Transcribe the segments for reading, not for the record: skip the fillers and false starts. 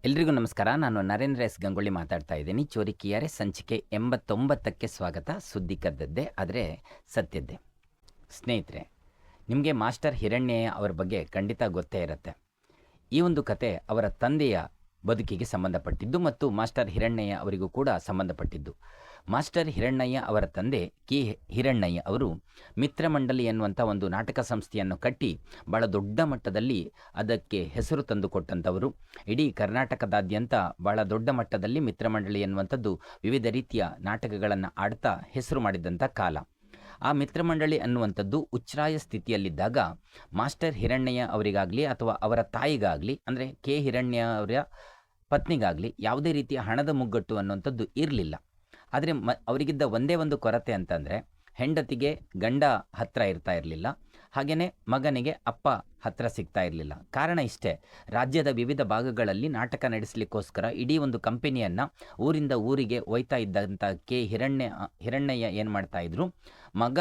ಎಲ್ರಿಗೂ ನಮಸ್ಕಾರ. ನಾನು ನರೇಂದ್ರ ಎಸ್ ಗಂಗೊಳ್ಳಿ ಮಾತಾಡ್ತಾ ಇದ್ದೀನಿ. ಚೋರಿಕಿಯಾರೆ ಸಂಚಿಕೆ 89ಕ್ಕೆ ಸ್ವಾಗತ. ಸುದ್ದಿ ಕದ್ದದ್ದೇ ಆದರೆ ಸತ್ಯದ್ದೇ. ಸ್ನೇಹಿತರೆ, ನಿಮಗೆ ಮಾಸ್ಟರ್ ಹಿರಣ್ಯಯ್ಯ ಅವರ ಬಗ್ಗೆ ಖಂಡಿತ ಗೊತ್ತೇ ಇರುತ್ತೆ. ಈ ಒಂದು ಕತೆ ಅವರ ತಂದೆಯ ಬದುಕಿಗೆ ಸಂಬಂಧಪಟ್ಟಿದ್ದು ಮತ್ತು ಮಾಸ್ಟರ್ ಹಿರಣ್ಯಯ್ಯ ಅವರಿಗೂ ಕೂಡ ಸಂಬಂಧಪಟ್ಟಿದ್ದು. ಮಾಸ್ಟರ್ ಹಿರಣ್ಣಯ್ಯ ಅವರ ತಂದೆ ಕೆ ಹಿರಣ್ಣಯ್ಯ ಅವರು ಮಿತ್ರಮಂಡಲಿ ಎನ್ನುವಂಥ ಒಂದು ನಾಟಕ ಸಂಸ್ಥೆಯನ್ನು ಕಟ್ಟಿ ಭಾಳ ದೊಡ್ಡ ಮಟ್ಟದಲ್ಲಿ ಅದಕ್ಕೆ ಹೆಸರು ತಂದುಕೊಟ್ಟಂಥವರು. ಇಡೀ ಕರ್ನಾಟಕದಾದ್ಯಂತ ಭಾಳ ದೊಡ್ಡ ಮಟ್ಟದಲ್ಲಿ ಮಿತ್ರಮಂಡಳಿ ಎನ್ನುವಂಥದ್ದು ವಿವಿಧ ರೀತಿಯ ನಾಟಕಗಳನ್ನು ಆಡ್ತಾ ಹೆಸರು ಮಾಡಿದಂಥ ಕಾಲ. ಆ ಮಿತ್ರಮಂಡಳಿ ಅನ್ನುವಂಥದ್ದು ಉಚ್ಛ್ರಾಯ ಸ್ಥಿತಿಯಲ್ಲಿದ್ದಾಗ ಮಾಸ್ಟರ್ ಹಿರಣ್ಣಯ್ಯ ಅವರಿಗಾಗಲಿ ಅಥವಾ ಅವರ ತಾಯಿಗಾಗಲಿ, ಅಂದರೆ ಕೆ ಹಿರಣ್ಯ ಅವರ ಪತ್ನಿಗಾಗಲಿ ಯಾವುದೇ ರೀತಿಯ ಹಣದ ಮುಗ್ಗಟ್ಟು ಅನ್ನುವಂಥದ್ದು ಇರಲಿಲ್ಲ. ಆದರೆ ಅವರಿಗಿದ್ದ ಒಂದೇ ಒಂದು ಕೊರತೆ ಅಂತಂದರೆ ಹೆಂಡತಿಗೆ ಗಂಡ ಹತ್ತಿರ ಇರ್ತಾ ಇರಲಿಲ್ಲ, ಹಾಗೆಯೇ ಮಗನಿಗೆ ಅಪ್ಪ ಹತ್ತಿರ ಸಿಗ್ತಾ ಇರಲಿಲ್ಲ. ಕಾರಣ ಇಷ್ಟೇ, ರಾಜ್ಯದ ವಿವಿಧ ಭಾಗಗಳಲ್ಲಿ ನಾಟಕ ನಡೆಸಲಿಕ್ಕೋಸ್ಕರ ಇಡೀ ಒಂದು ಕಂಪನಿಯನ್ನು ಊರಿಂದ ಊರಿಗೆ ಒಯ್ತಾ ಇದ್ದಂಥ ಕೆ ಹಿರಣ್ಣಯ್ಯ ಏನು ಮಾಡ್ತಾಯಿದ್ರು, ಮಗ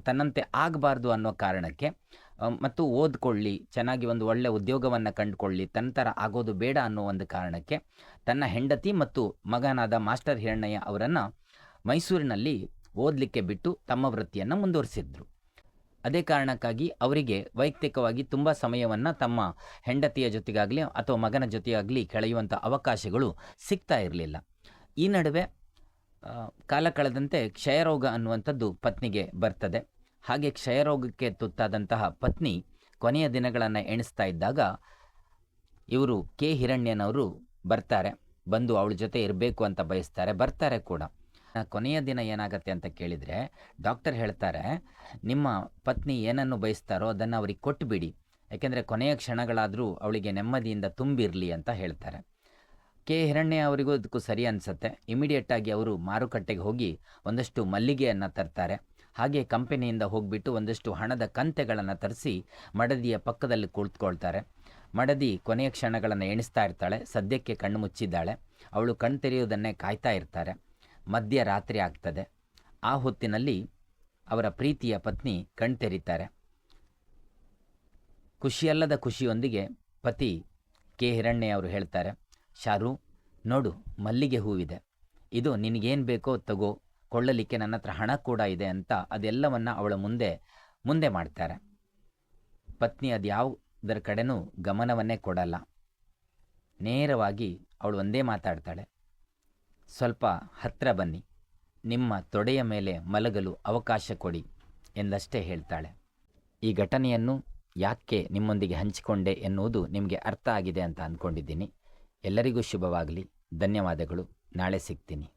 ತನ್ನಂತೆ ಆಗಬಾರ್ದು ಅನ್ನೋ ಕಾರಣಕ್ಕೆ ಮತ್ತು ಓದ್ಕೊಳ್ಳಿ, ಚೆನ್ನಾಗಿ ಒಂದು ಒಳ್ಳೆಯ ಉದ್ಯೋಗವನ್ನು ಕಂಡುಕೊಳ್ಳಿ, ತನ್ನ ಥರ ಆಗೋದು ಬೇಡ ಅನ್ನೋ ಒಂದು ಕಾರಣಕ್ಕೆ ತನ್ನ ಹೆಂಡತಿ ಮತ್ತು ಮಗನಾದ ಮಾಸ್ಟರ್ ಹಿರಣ್ಣಯ್ಯ ಅವರನ್ನು ಮೈಸೂರಿನಲ್ಲಿ ಓದಲಿಕ್ಕೆ ಬಿಟ್ಟು ತಮ್ಮ ವೃತ್ತಿಯನ್ನು ಮುಂದುವರಿಸಿದ್ರು. ಅದೇ ಕಾರಣಕ್ಕಾಗಿ ಅವರಿಗೆ ವೈಯಕ್ತಿಕವಾಗಿ ತುಂಬ ಸಮಯವನ್ನು ತಮ್ಮ ಹೆಂಡತಿಯ ಜೊತೆಗಾಗಲಿ ಅಥವಾ ಮಗನ ಜೊತೆಗಾಗಲಿ ಕಳೆಯುವಂಥ ಅವಕಾಶಗಳು ಸಿಗ್ತಾ ಇರಲಿಲ್ಲ. ಈ ನಡುವೆ ಕಾಲ ಕಳೆದಂತೆ ಕ್ಷಯರೋಗ ಅನ್ನುವಂಥದ್ದು ಪತ್ನಿಗೆ ಬರ್ತದೆ. ಹಾಗೆ ಕ್ಷಯರೋಗಕ್ಕೆ ತುತ್ತಾದಂತಹ ಪತ್ನಿ ಕೊನೆಯ ದಿನಗಳನ್ನು ಎಣಿಸ್ತಾ ಇದ್ದಾಗ ಇವರು ಕೆ ಹಿರಣ್ಯನವರು ಬರ್ತಾರೆ. ಬಂದು ಅವಳ ಜೊತೆ ಇರಬೇಕು ಅಂತ ಬಯಸ್ತಾರೆ, ಬರ್ತಾರೆ ಕೂಡ. ಕೊನೆಯ ದಿನ ಏನಾಗತ್ತೆ ಅಂತ ಕೇಳಿದರೆ ಡಾಕ್ಟರ್ ಹೇಳ್ತಾರೆ, ನಿಮ್ಮ ಪತ್ನಿ ಏನನ್ನು ಬಯಸ್ತಾರೋ ಅದನ್ನು ಅವ್ರಿಗೆ ಕೊಟ್ಟುಬಿಡಿ, ಯಾಕೆಂದರೆ ಕೊನೆಯ ಕ್ಷಣಗಳಾದರೂ ಅವಳಿಗೆ ನೆಮ್ಮದಿಯಿಂದ ತುಂಬಿರಲಿ ಅಂತ ಹೇಳ್ತಾರೆ. ಕೆ ಹಿರಣ್ಯ ಅವರಿಗೂ ಅದಕ್ಕೂ ಸರಿ ಅನಿಸುತ್ತೆ. ಇಮಿಡಿಯೇಟಾಗಿ ಅವರು ಮಾರುಕಟ್ಟೆಗೆ ಹೋಗಿ ಒಂದಷ್ಟು ಮಲ್ಲಿಗೆಯನ್ನು ತರ್ತಾರೆ. ಹಾಗೆ ಕಂಪನಿಯಿಂದ ಹೋಗಿಬಿಟ್ಟು ಒಂದಷ್ಟು ಹಣದ ಕಂತೆಗಳನ್ನು ತರಿಸಿ ಮಡದಿಯ ಪಕ್ಕದಲ್ಲಿ ಕುಳಿತುಕೊಳ್ತಾರೆ. ಮಡದಿ ಕೊನೆಯ ಕ್ಷಣಗಳನ್ನು ಎಣಿಸ್ತಾ ಇರ್ತಾಳೆ. ಸದ್ಯಕ್ಕೆ ಕಣ್ಣು ಮುಚ್ಚಿದ್ದಾಳೆ. ಅವಳು ಕಣ್ಣು ತೆರೆಯುವುದನ್ನೇ ಕಾಯ್ತಾ ಇರ್ತಾರೆ. ಮಧ್ಯರಾತ್ರಿ ಆಗ್ತದೆ. ಆ ಹೊತ್ತಿನಲ್ಲಿ ಅವರ ಪ್ರೀತಿಯ ಪತ್ನಿ ಕಣ್ಣು ತೆರೀತಾರೆ. ಖುಷಿಯಲ್ಲದ ಖುಷಿಯೊಂದಿಗೆ ಪತಿ ಕೆ ಹಿರಣ್ಯ ಅವರು ಹೇಳ್ತಾರೆ, ಶಾರು ನೋಡು, ಮಲ್ಲಿಗೆ ಹೂವಿದೆ, ಇದು ನಿನಗೇನು ಬೇಕೋ ತಗೋ, ಕೊಳ್ಳಲಿಕ್ಕೆ ನನ್ನ ಹತ್ರ ಹಣ ಕೂಡ ಇದೆ ಅಂತ ಅದೆಲ್ಲವನ್ನು ಅವಳ ಮುಂದೆ ಮಾಡ್ತಾರೆ. ಪತ್ನಿ ಅದು ಯಾವುದರ ಕಡೆನೂ ಗಮನವನ್ನೇ ಕೊಡಲ್ಲ. ನೇರವಾಗಿ ಅವಳು ಒಂದೇ ಮಾತಾಡ್ತಾಳೆ, ಸ್ವಲ್ಪ ಹತ್ತಿರ ಬನ್ನಿ, ನಿಮ್ಮ ತೊಡೆಯ ಮೇಲೆ ಮಲಗಲು ಅವಕಾಶ ಕೊಡಿ ಎಂದಷ್ಟೇ ಹೇಳ್ತಾಳೆ. ಈ ಘಟನೆಯನ್ನು ಯಾಕೆ ನಿಮ್ಮೊಂದಿಗೆ ಹಂಚಿಕೊಂಡೆ ಎನ್ನುವುದು ನಿಮಗೆ ಅರ್ಥ ಆಗಿದೆ ಅಂತ ಅಂದ್ಕೊಂಡಿದ್ದೀನಿ. ಎಲ್ಲರಿಗೂ ಶುಭವಾಗಲಿ. ಧನ್ಯವಾದಗಳು. ನಾಳೆ ಸಿಗ್ತೀನಿ.